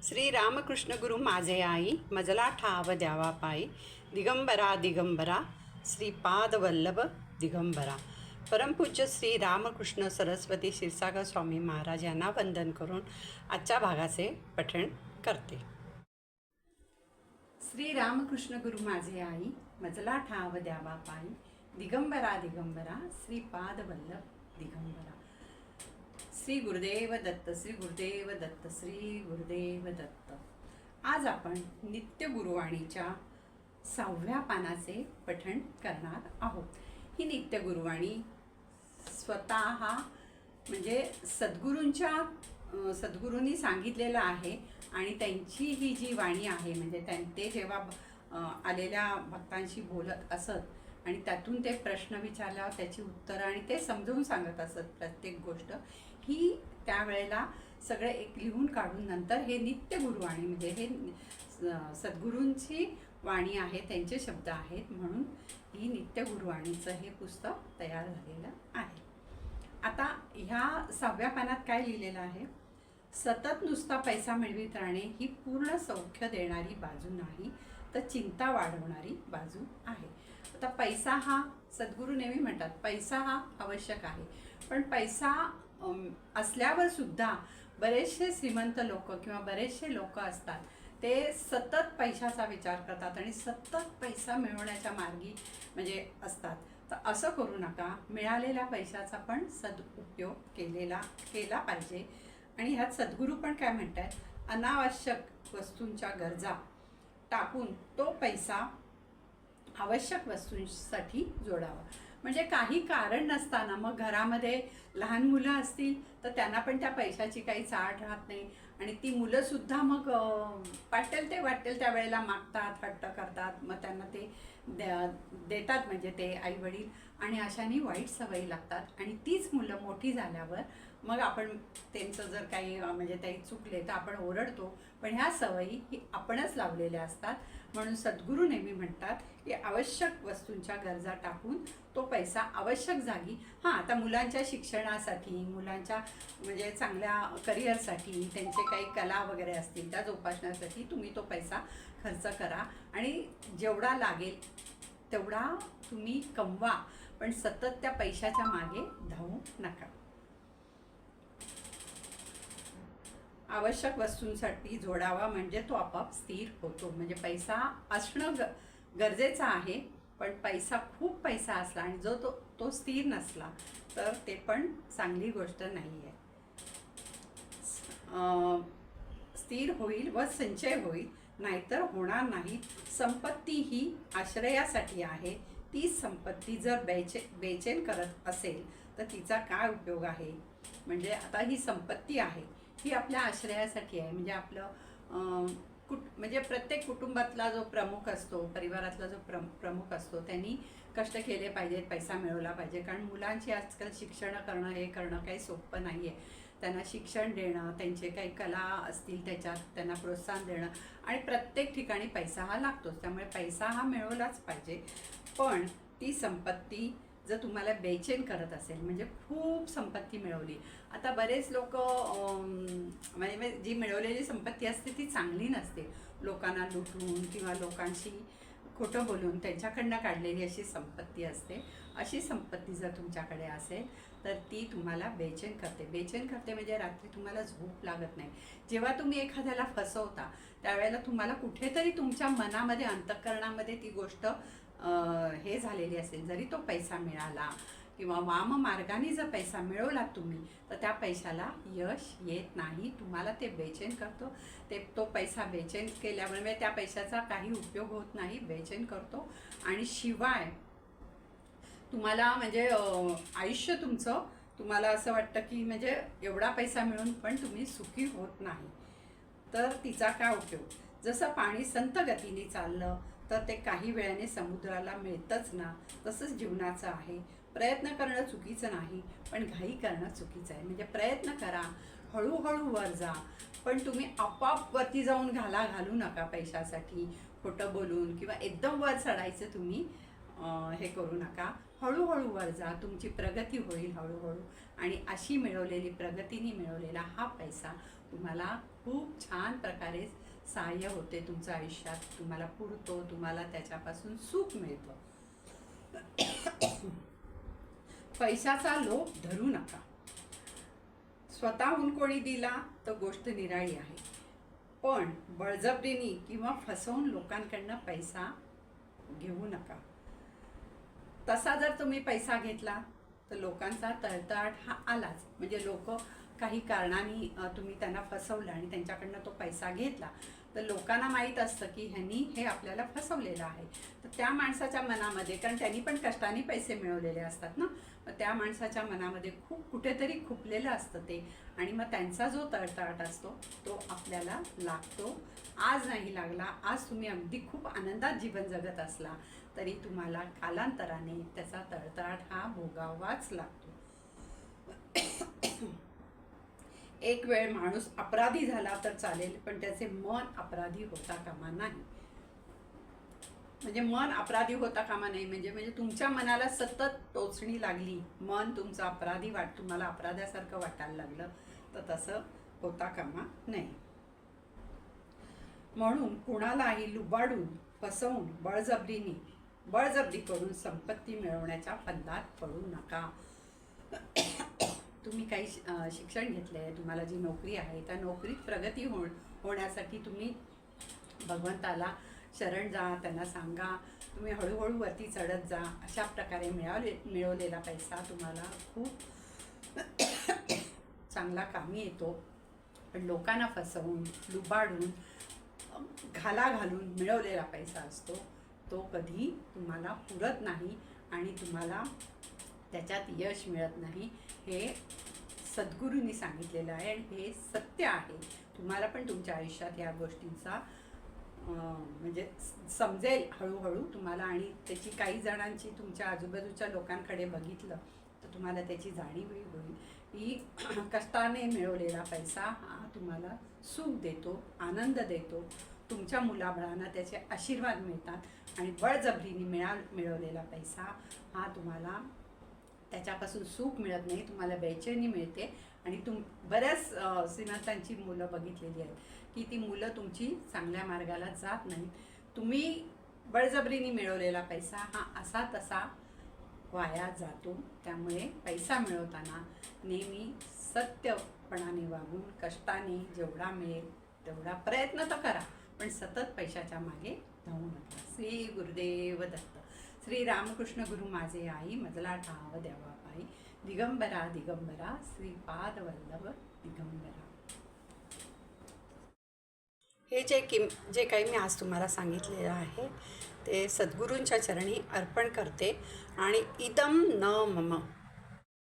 श्री रामकृष्ण गुरु माझे आई मजला ठाव द्यावा पायी दिगंबरा दिगंबरा श्रीपाद वल्लभ दिगंबरा. परमपूज्य श्री रामकृष्ण सरस्वती क्षीरसागर स्वामी महाराज यांना वंदन करून आजच्या भागाचे पठण करते. श्री रामकृष्ण गुरु माझे आई मजला ठाव द्यावा पायी दिगंबरा दिगंबरा श्रीपाद वल्लभ दिगंबरा. श्री गुरुदेव दत्त, श्री गुरुदेव दत्त, श्री गुरुदेव दत्त. आज आपण नित्य गुरुवाणीच्या 6व्या पानाचे पठण करणार आहोत. ही नित्य गुरुवाणी स्वतः म्हणजे सद्गुरूंनी सांगितलेलं आहे आणि त्यांची ही जी वाणी आहे म्हणजे ते जेव्हा आलेल्या भक्तांशी बोलत असत आणि त्यातून ते प्रश्न विचारल्यावर त्याची उत्तरं आणि ते समजावून सांगत असत प्रत्येक गोष्ट ही त्यावेळेला सगळं एक लिहून काढून नंतर हे नित्य गुरुवाणी म्हणजे हे सद्गुरूंची वाणी आहे, त्यांचे शब्द आहेत म्हणून ही नित्य गुरुवाणीचं हे पुस्तक तयार झालेलं आहे. आता ह्या 6व्या पानात काय लिहिलेलं आहे? सतत नुसता पैसा मिळवित राहणे ही पूर्ण सौख्य देणारी बाजू नाही तर चिंता वाढवणारी बाजू आहे. आता पैसा हा सद्गुरू नेहमी म्हणतात पैसा हा आवश्यक आहे, पण पैसा असल्यावर सुद्धा बरेचसे श्रीमंत लोक किंवा बरेचसे लोक असतात ते सतत पैशाचा विचार करतात आणि सतत पैसा मिळवण्याच्या मार्गी म्हणजे असतात. तर असं करू नका. मिळालेल्या पैशाचा पण सदुपयोग केला पाहिजे. आणि ह्यात सद्गुरू पण काय म्हणतात, अनावश्यक वस्तूंच्या गरजा टाकून तो पैसा आवश्यक वस्तूंसाठी जोडावा. म्हणजे काही कारण नसताना मग घरामध्ये लहान मुलं असतील तर त्यांना पण त्या पैशाची काही चाट राहत नाही आणि ती मुलंसुद्धा मग वाटेल त्या वेळेला मागतात, हट्ट करतात, मग त्यांना ते देतात म्हणजे ते आईवडील आणि अशाने वाईट सवयी लागतात आणि तीच मुलं मोठी झाल्यावर मग आपण त्यांचं जर काही म्हणजे ते चुकले तर आपण ओरडतो, पण ह्या सवयी ही आपणच लावलेल्या असतात. म्हणून सद्गुरू नेहमी म्हणतात की आवश्यक वस्तूंच्या गरजा टाकून तो पैसा आवश्यक जागी आता मुलांच्या शिक्षणासाठी, मुलांच्या म्हणजे चांगल्या करिअरसाठी, त्यांचे काही कला वगैरे असतील त्या जोपासण्यासाठी तुम्ही तो पैसा खर्च करा आणि जेवढा लागेल तेवढा तुम्ही कमवा, पण सतत त्या पैशाच्या मागे धावू नका. आवश्यक वस्तूंसाठी जोडावा म्हणजे तो आपोआप स्थिर होतो. म्हणजे पैसा असणं गरजेचं आहे, पण खूप पैसा असला आणि जो तो स्थिर नसला तर ते पण चांगली गोष्ट नाही आहे. स्थिर होईल व संचय होईल, नाहीतर होणार नाही. संपत्ती ही आश्रयासाठी आहे. ती संपत्ती जर बेचैन करत असेल तर तिचा काय उपयोग आहे? म्हणजे आता ही संपत्ती आहे ही आपल्या आश्रयासाठी आहे. म्हणजे आपलं म्हणजे प्रत्येक कुटुंबातला जो प्रमुख असतो, परिवारातला जो प्रमुख असतो त्यांनी कष्ट केले पाहिजेत, पैसा मिळवला पाहिजे. कारण मुलांची आजकाल शिक्षण करणं हे करणं काही सोपं नाही आहे. त्यांना शिक्षण देणं, त्यांचे काही कला असतील त्याच्यात त्यांना प्रोत्साहन देणं आणि प्रत्येक ठिकाणी पैसा हा लागतोच. त्यामुळे पैसा हा मिळवलाच पाहिजे. पण ती संपत्ती जर तुम्हाला बेचैन करत असेल म्हणजे खूप संपत्ती मिळवली, आता बरेच लोक म्हणजे जी मिळवलेली संपत्ती असते ती चांगली नसते, लोकांना लुटून किंवा लोकांशी खोटं बोलून त्यांच्याकडनं काढलेली अशी संपत्ती असते. अशी संपत्ती जर तुमच्याकडे असेल तर ती तुम्हाला बेचैन करते म्हणजे रात्री तुम्हाला झोप लागत नाही. जेव्हा तुम्ही एखाद्याला फसवता त्यावेळेला तुम्हाला कुठेतरी तुमच्या मनामध्ये, अंतःकरणामध्ये ती गोष्ट हे झालेली असेल. जरी तो पैसा मिळाला किंवा वाम मार्गाने जर पैसा मिळवला तुम्ही तर त्या पैशाला यश येत नाही, तुम्हाला ते बेचैन करतो. तो पैसा बेचैन केल्यामुळे त्या पैशाचा काही उपयोग होत नाही, बेचैन करतो. आणि शिवाय तुम्हाला म्हणजे आयुष्य तुम्हाला असं वाटतं की म्हणजे एवढा पैसा मिळून पण तुम्ही सुखी होत नाही, तर तिचा काय उपयोग? जसं पाणी संत गतीने चाललं तर ते काही वेळाने समुद्राला मिळतंच ना, तसंच जीवनाचं आहे. प्रयत्न करणं चुकीचं नाही, पण घाई करणं चुकीचं आहे. म्हणजे प्रयत्न करा, हळूहळू वर जा, पण तुम्ही आपोआप वरती जाऊन घालू नका पैशासाठी खोटं बोलून किंवा एकदम वर चढायचं तुम्ही हे करू नका. हळूहळू वर जा, तुमची प्रगती होईल हळूहळू. आणि अशी मिळवलेली, प्रगतीने मिळवलेला हा पैसा तुम्हाला खूप छान प्रकारे सहाय्य होते तुमच्या आयुष्यात, तुम्हाला पुरतो, तुम्हाला त्याच्यापासून सुख मिळतं. पैशाचा लोभ धरू नका. स्वतःहून कोणी दिला तर गोष्ट निराळी आहे, पण बळजबरीने किंवा फसवून लोकांकडनं पैसा घेऊ नका. तसा जर तुम्ही पैसा घेतला तर लोकांचा तळतळाट हा आलाच. म्हणजे लोक काही कारणाने तुम्ही त्यांना फसवलं आणि त्यांच्याकडनं तो पैसा घेतला तर लोकांना माहीत असतं की ह्यांनी हे आपल्याला फसवलेलं आहे. तर त्या माणसाच्या मनामध्ये, कारण त्यांनी पण कष्टाने पैसे मिळवलेले असतात ना, मग त्या माणसाच्या मनामध्ये खूप कुठेतरी खुपलेलं असतं ते, आणि मग त्यांचा जो तळतळाट असतो तो आपल्याला लागतो. आज नाही लागला, आज तुम्ही अगदी खूप आनंदात जीवन जगत असला तरी तुम्हाला कालांतराने त्याचा तळतळाट हा भोगावाच लागतो. एक वेळ माणूस अपराधी झाला तर चालेल, पण त्याचे मन अपराधी होता कामा नाही. म्हणजे मन अपराधी होता कामा नाही म्हणजे तुमच्या मनाला सतत टोचणी लागली, मन तुमचं अपराधी तुम्हाला अपराध्यासारखं वाटायला लागलं तर तसं होता कामा नाही. म्हणून कुणालाही लुबाडून, फसवून, बळजबरी करून संपत्ती मिळवण्याच्या फंदात पडू नका. तुम्ही काही शिक्षण घेतले आहे, तुम्हाला जी नोकरी आहे त्या नोकरीत प्रगती होण्यासाठी तुम्ही भगवंताला शरण जा, त्यांना सांगा, तुम्ही हळूहळू वरती चढत जा. अशा प्रकारे मिळवलेला पैसा तुम्हाला खूप चांगला कामी येतो. पण लोकांना फसवून, लुबाडून, घालून मिळवलेला पैसा असतो तो कधी तुम्हाला पुरत नाही आणि तुम्हाला त्याच्यात यश मिळत नाही. हे सद्गुरूंनी सांगितलेलं आहे आणि हे सत्य आहे. तुम्हाला पण तुमच्या आयुष्यात या गोष्टींचा म्हणजे समजेल हळूहळू तुम्हाला, आणि त्याची काही जणांची तुमच्या आजूबाजूच्या लोकांकडे बघितलं तर तुम्हाला त्याची जाणीव होईल की कष्टाने मिळवलेला पैसा हा तुम्हाला सुख देतो, आनंद देतो. तुमच्या मुलाबाळांना त्याचे आशीर्वाद मिळतात आणि बळजबरीने मिळवलेला पैसा हा तुम्हाला त्याच्यापासून सुख मिळत नाही, तुम्हाला बेचैनी मिळते. आणि बऱ्याच श्रीमंतांची मुलं बघितलेली आहेत की ती मुलं तुमची चांगल्या मार्गाला जात नाहीत. तुम्ही बळजबरीने मिळवलेला पैसा हा असा तसा वाया जातो. त्यामुळे पैसा मिळवताना नेहमी सत्यपणाने वागून, कष्टाने जेवढा मिळेल तेवढा प्रयत्न तर करा, पण सतत पैशाच्या मागे धावू नका. श्री गुरुदेव दत्त. श्री रामकृष्ण गुरु माझे आई, मजला ठाव द्यावा पायी, दिगंबरा दिगंबरा श्रीपाद वल्लभ दिगंबरा. हे जे काही मी आज तुम्हाला सांगितलेलं आहे ते सद्गुरूंच्या चरणी अर्पण करते. आणि इदम न मम